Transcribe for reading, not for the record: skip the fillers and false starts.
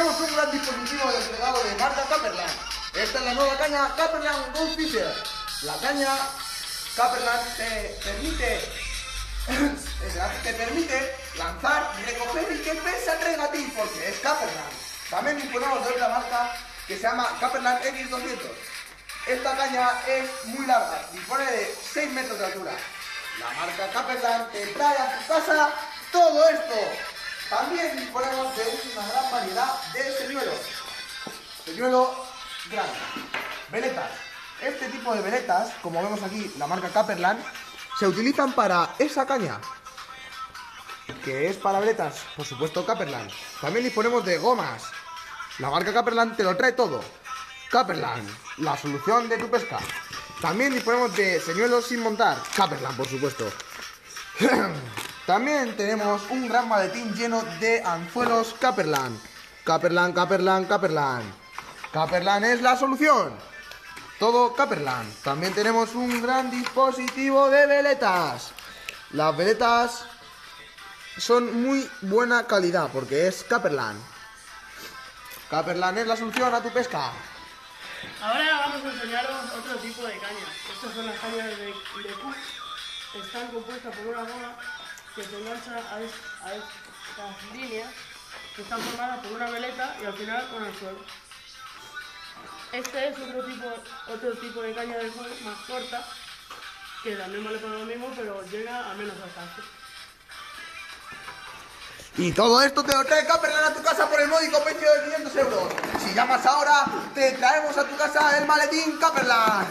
tenemos un gran dispositivo desplegado de marca Capperland. Esta es la nueva caña Capperland Gold Fisher. La caña Capperland te permite lanzar, recoger y que pesa 3 gatillos porque es Capperland. También disponemos de otra marca que se llama Capperland X200. Esta caña es muy larga, dispone de 6 metros de altura. La marca Capperland te trae a tu casa todo esto. También disponemos de una gran variedad de señuelos. Señuelo grande. Veletas. Este tipo de veletas, como vemos aquí, la marca Capperland, se utilizan para esa caña, que es para veletas, por supuesto, Capperland. También disponemos de gomas. La marca Capperland te lo trae todo. Capperland, la solución de tu pesca. También disponemos de señuelos sin montar. Capperland, por supuesto. También tenemos un gran maletín lleno de anzuelos Capperland. Capperland, Capperland, Capperland. Capperland es la solución. Todo Capperland. También tenemos un gran dispositivo de veletas. Las veletas son muy buena calidad porque es Capperland. Capperland es la solución a tu pesca. Ahora vamos a enseñaros otro tipo de cañas. Estas son las cañas de Q. Están compuestas por una goma que se engancha a estas líneas que están formadas por una veleta y al final un anzuelo. Este es otro tipo de caña de Q más corta, que también vale para lo mismo, pero llega a menos alcance. Y todo esto te lo trae Capperland a tu casa por el módico precio de 500 euros. Si llamas ahora, te traemos a tu casa el maletín Capperland.